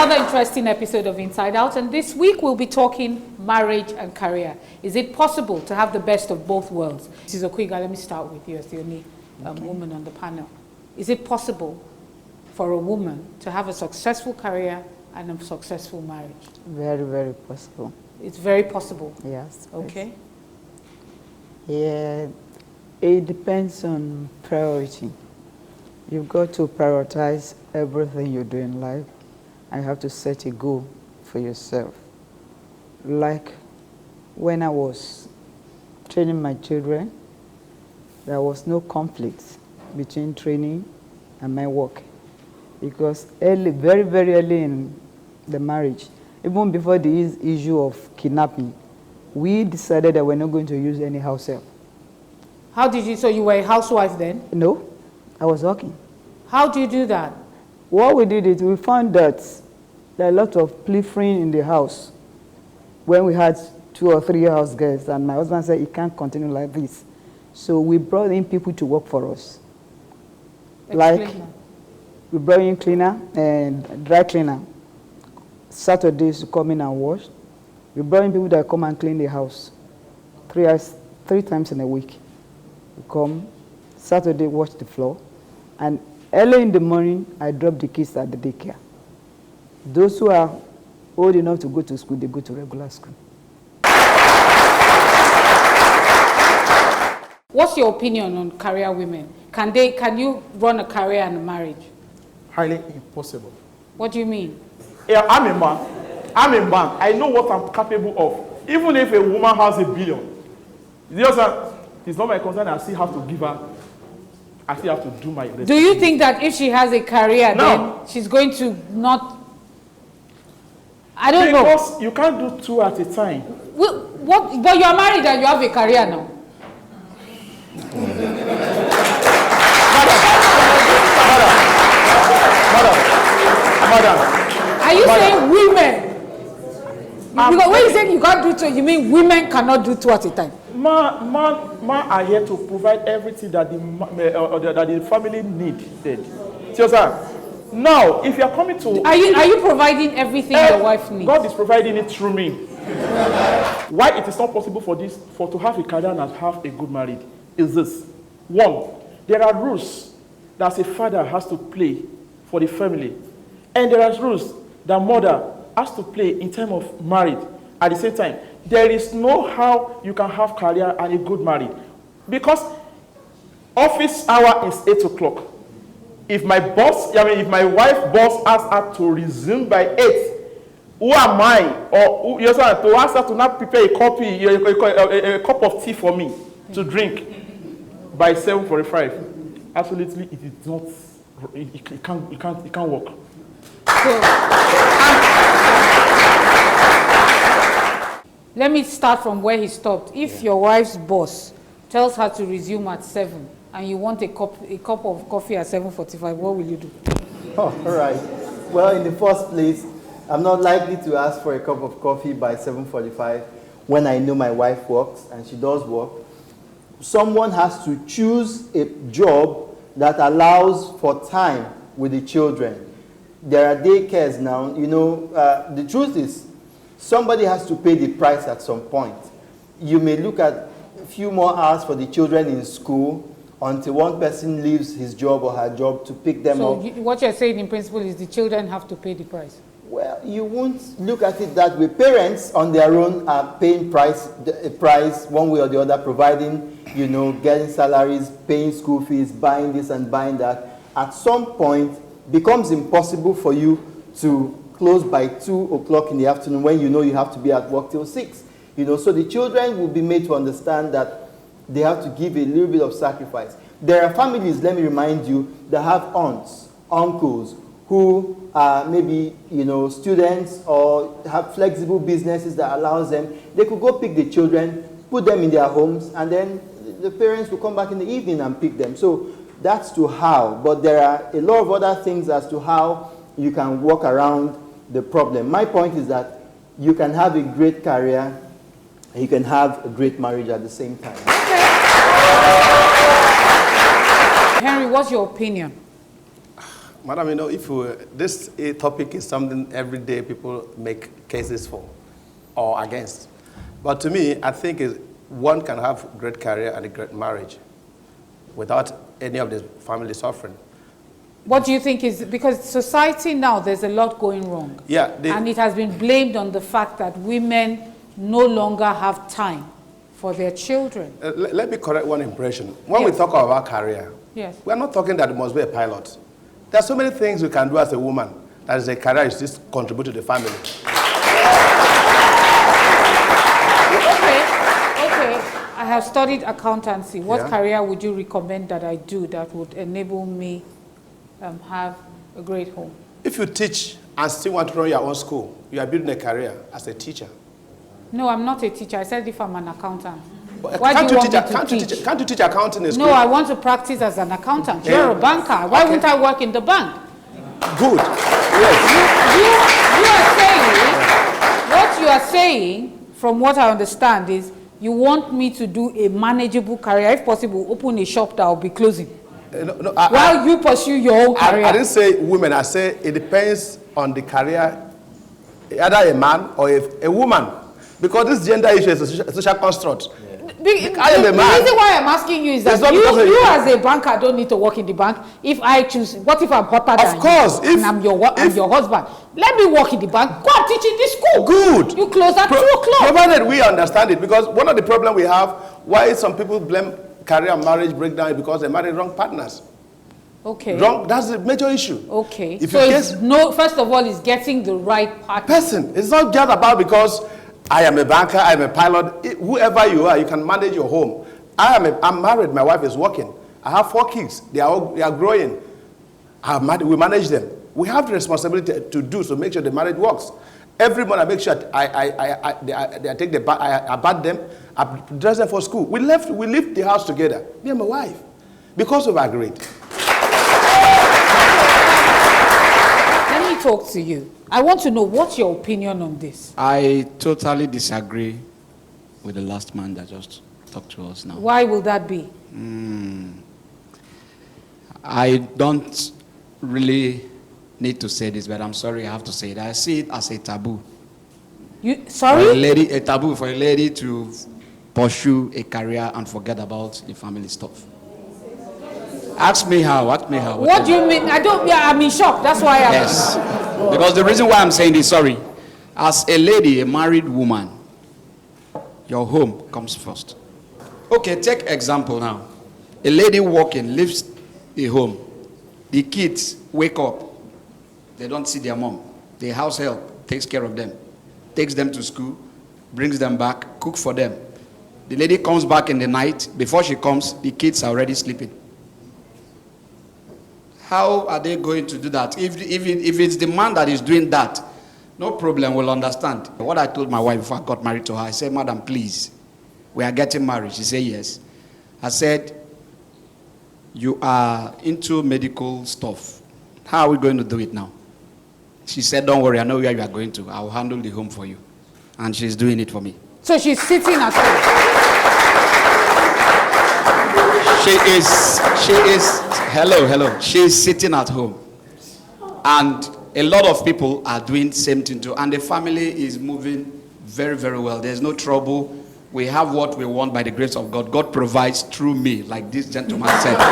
another interesting episode of Inside Out, and this week we'll be talking marriage and career. Is it possible to have the best of both worlds? Mrs. Okwiga, let me start with you as the only woman on the panel. Is it possible for a woman to have a successful career and a successful marriage? Very, very possible. It's very possible? Yes. Okay. Yeah, it depends on priority. You've got to prioritize everything you do in life, and you have to set a goal for yourself. Like when I was training my children, there was no conflict between training and my work, because very, very early in the marriage, even before the issue of kidnapping, we decided that we're not going to use any house help. How did you, so you were a housewife then? No, I was working. How do you do that? What we did is we found that there are a lot of pilfering in the house when we had 2 or 3 house girls, and my husband said, it can't continue like this. So we brought in people to work for us. Explain like, that. we brought in cleaner and dry cleaner. Saturdays to come in and wash. We brought in people that come and clean the house 3 times in a week. We come, Saturday wash the floor, and early in the morning, I drop the kids at the daycare. Those who are old enough to go to school, they go to regular school. What's your opinion on career women? Can you run a career and a marriage? Highly impossible. What do you mean? Yeah, I'm a man. I know what I'm capable of. Even if a woman has $1 billion, it's not my concern. I still have to give her. I still have to do my best. Do you think that if she has a career, No. then she's going to not? I don't know. Because you can't do 2 at a time. What? But you are married and you have a career now. Madam. Are you saying women? Because when you say you can't do 2, you mean women cannot do 2 at a time? Man are here to provide everything that the family needed. See, sir. Now, if you are coming to... Are you providing everything your wife needs? God is providing it through me. Why it is not possible to have a career and have a good marriage is this. 1, there are rules that a father has to play for the family. And there are rules that mother has to play in terms of marriage. At the same time, there is no how you can have career and a good marriage. Because office hour is 8 o'clock. If my wife boss asks her to resume by 8, who am I? Or to ask her to not prepare a cup of tea for me to drink by 7:45. Absolutely, it is not. It can't work. So, let me start from where he stopped. If your wife's boss tells her to resume at 7 and you want a cup of coffee at 7:45, what will you do? Oh, all right. Well, in the first place, I'm not likely to ask for a cup of coffee by 7:45 when I know my wife works, and she does work. Someone has to choose a job that allows for time with the children. There are daycares now. The truth is, somebody has to pay the price at some point. You may look at a few more hours for the children in school until one person leaves his job or her job to pick them up. So what you're saying in principle is the children have to pay the price? Well, you won't look at it that way. Parents on their own are paying a price one way or the other, providing, getting salaries, paying school fees, buying this and buying that. At some point, becomes impossible for you to close by 2 o'clock in the afternoon when you know you have to be at work till 6. So the children will be made to understand that they have to give a little bit of sacrifice. There are families, let me remind you, that have aunts, uncles, who are maybe, students or have flexible businesses that allows them. They could go pick the children, put them in their homes, and then the parents will come back in the evening and pick them. So that's to how. But there are a lot of other things as to how you can work around the problem. My point is that you can have a great career and you can have a great marriage at the same time. Henry, what's your opinion? Madam, you know, if this topic is something every day people make cases for or against. But to me, I think one can have a great career and a great marriage without any of the family suffering. What do you think is, because society now, there's a lot going wrong. Yeah. And it has been blamed on the fact that women no longer have time for their children. Let me correct one impression. When we talk about career, we're not talking that it must be a pilot. There are so many things we can do as a woman that is a career is just contribute to the family. Okay. I have studied accountancy. What career would you recommend that I do that would enable me have a great home? If you teach and still want to run your own school, you are building a career as a teacher. No, I'm not a teacher. I said if I'm an accountant. Why do you want me to teach? Can't you teach accounting in school? No, I want to practice as an accountant. You're a banker. Why wouldn't I work in the bank? Good. Yes. What you are saying, from what I understand, is you want me to do a manageable career. If possible, open a shop that will be closing. While you pursue your own career. I didn't say women. I say it depends on the career, either a man or a woman. Because this gender issue is a social construct. The reason why I'm asking you is that you as a banker don't need to work in the bank. If I choose, what if I'm hotter than you? Of course. And I'm your husband. Let me work in the bank. Go and teach in this school. Good. You close at 2 o'clock. Provided we understand it. Because one of the problems we have, why some people blame career and marriage breakdown, is because they marry wrong partners. Okay. Wrong. That's the major issue. Okay. So first of all, it's getting the right person. It's not just about because I am a banker, I am a pilot. Whoever you are, you can manage your home. I'm married. My wife is working. I have 4 kids. They are growing. We manage them. We have the responsibility to do so, make sure the marriage works. Every month I make sure I take the bath, I bath them, I dress them for school. We leave the house together, me and my wife, because we've agreed. Let me talk to you. I want to know what's your opinion on this. I totally disagree with the last man that just talked to us now. Why will that be? I don't really need to say this, but I'm sorry I have to say it. I see it as a taboo. Sorry? A taboo for a lady to pursue a career and forget about the family stuff. Ask me how. What do you mean? I'm in shock. That's why I'm... Yes. Because the reason why I'm saying this, as a lady, a married woman, your home comes first. Okay, take example now. A lady walking, leaves the home. The kids wake up. They don't see their mom. The house help takes care of them. Takes them to school, brings them back, cook for them. The lady comes back in the night. Before she comes, the kids are already sleeping. How are they going to do that? If it's the man that is doing that, no problem, we'll understand. What I told my wife before I got married to her, I said, Madam, please, we are getting married. She said, yes. I said, you are into medical stuff. How are we going to do it now? She said, don't worry, I know where you are going to. I will handle the home for you. And she's doing it for me. So she's sitting at home. She is, hello. She's sitting at home. And a lot of people are doing the same thing too. And the family is moving very, very well. There's no trouble. We have what we want by the grace of God. God provides through me, like this gentleman said. Do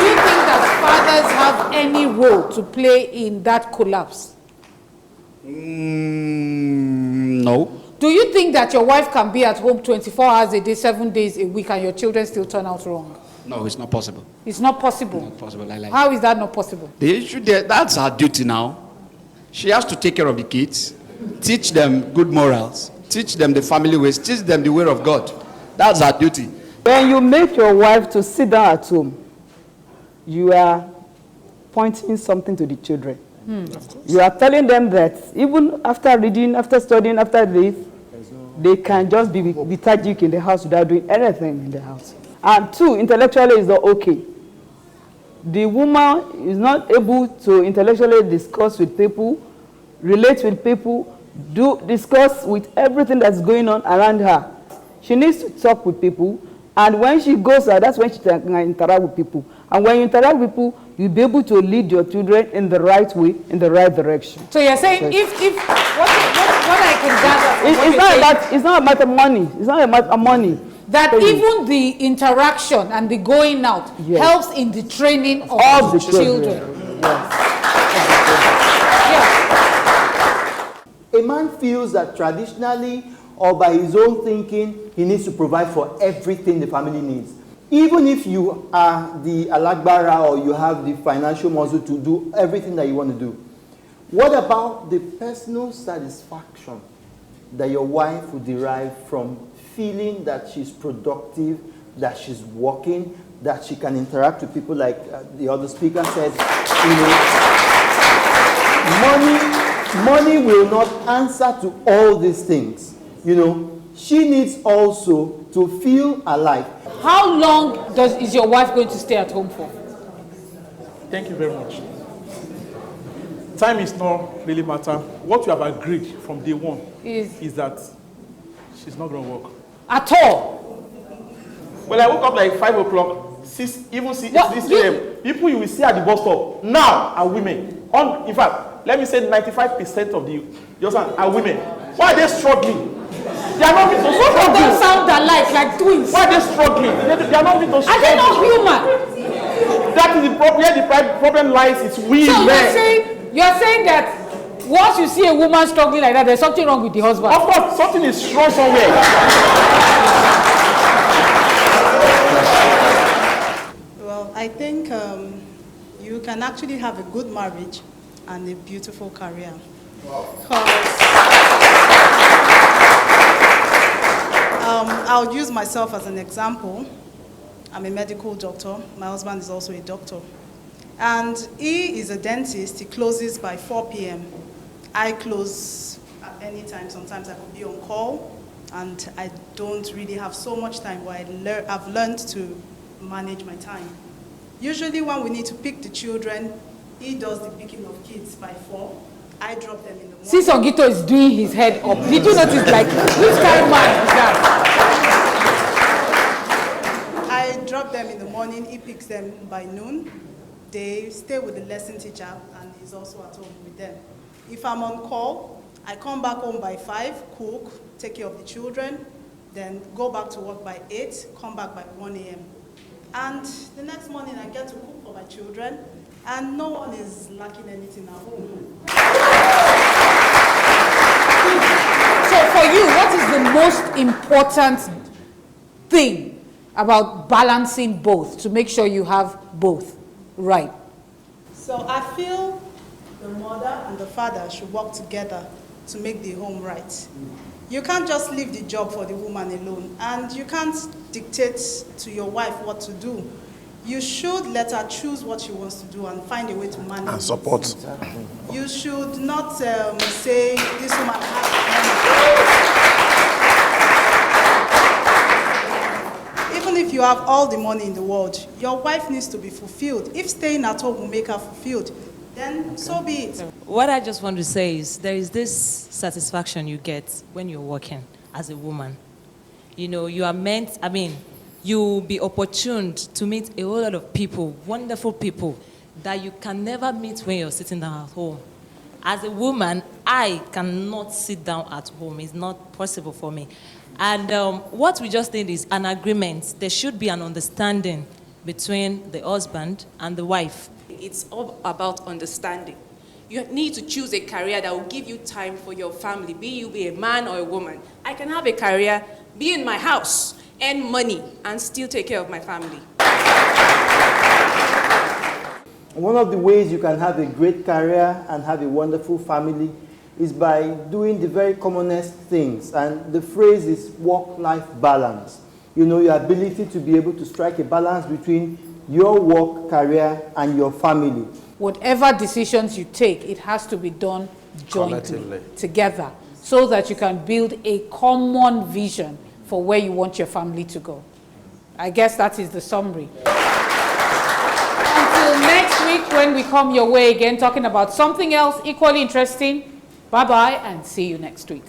you think that fathers have any role to play in that collapse? No. Do you think that your wife can be at home 24 hours a day, 7 days a week, and your children still turn out wrong? No, it's not possible. It's not possible? Not possible. How is that not possible? The issue there, that's her duty now. She has to take care of the kids, teach them good morals, teach them the family ways, teach them the way of God. That's her duty. When you make your wife to sit down at home, you are pointing something to the children. You are telling them that even after reading, after studying, after this, they can just be lethargic in the house without doing anything in the house. And 2, intellectually is not okay. The woman is not able to intellectually discuss with people, relate with people, discuss with everything that's going on around her. She needs to talk with people, And when she goes out, that's when she can interact with people. And when you interact with people, you'll be able to lead your children in the right way, in the right direction. So you're saying if what I can gather from what It's you're saying, it's not about money. It's not about money. that even the interaction and the going out Yes. helps in the training of Of the children. Yes. Yeah. A man feels that traditionally or by his own thinking, he needs to provide for everything the family needs. Even if you are the alagbara or you have the financial muscle to do everything that you want to do. What about the personal satisfaction that your wife will derive from feeling that she's productive, that she's working, that she can interact with people like the other speaker said, you know, money will not answer to all these things. You know, she needs also to feel alive. How long is your wife going to stay at home for? Thank you very much. Time is not really matter. What we have agreed from day one is that she's not going to work. At all? Well, I woke up like 5 o'clock, 6 a.m. People you will see at the bus stop now are women. In fact, let me say 95% of the are women. Why are they struggling? They are not meant to struggle. They sound alike, like twins. Why are they struggling? They are not meant to struggle. Are they not human? That is the problem. Where the problem lies. It's we So men. you're saying that once you see a woman struggling like that, there's something wrong with the husband. Of course, something is wrong somewhere. Well, I think you can actually have a good marriage and a beautiful career. I'll use myself as an example. I'm a medical doctor. My husband is also a doctor. And he is a dentist. He closes by 4 p.m. I close at any time. Sometimes I could be on call, and I don't really have so much time, but I've learned to manage my time. Usually when we need to pick the children, he does the picking of kids by 4. I drop them in the morning. See, Songito is doing his head up. Did you notice, like, which kind of man is that? I drop them in the morning. He picks them by noon. They stay with the lesson teacher, and he's also at home with them. If I'm on call, I come back home by 5, cook, take care of the children, then go back to work by 8, come back by 1 a.m. And the next morning, I get to cook for my children, and no one is lacking anything at home. So for you, what is the most important thing about balancing both to make sure you have both right? So I feel the mother and the father should work together to make the home right. You can't just leave the job for the woman alone, and you can't dictate to your wife what to do. You should let her choose what she wants to do and find a way to manage And support. Exactly. You should not say this woman has money. Even if you have all the money in the world, your wife needs to be fulfilled. If staying at home will make her fulfilled, then so be it. What I just want to say is there is this satisfaction you get when you're working as a woman. You know, you are meant, you'll be opportuned to meet a whole lot of people, wonderful people, that you can never meet when you're sitting down at home. As a woman, I cannot sit down at home. It's not possible for me. And what we just need is an agreement. There should be an understanding between the husband and the wife. It's all about understanding. You need to choose a career that will give you time for your family, be you be a man or a woman. I can have a career, be in my house, earn money, and still take care of my family. One of the ways you can have a great career and have a wonderful family is by doing the very commonest things. And the phrase is work-life balance. You know, your ability to be able to strike a balance between your work, career, and your family. Whatever decisions you take, it has to be done jointly, together, so that you can build a common vision for where you want your family to go. I guess that is the summary. Until next week when we come your way again talking about something else equally interesting, bye-bye and see you next week.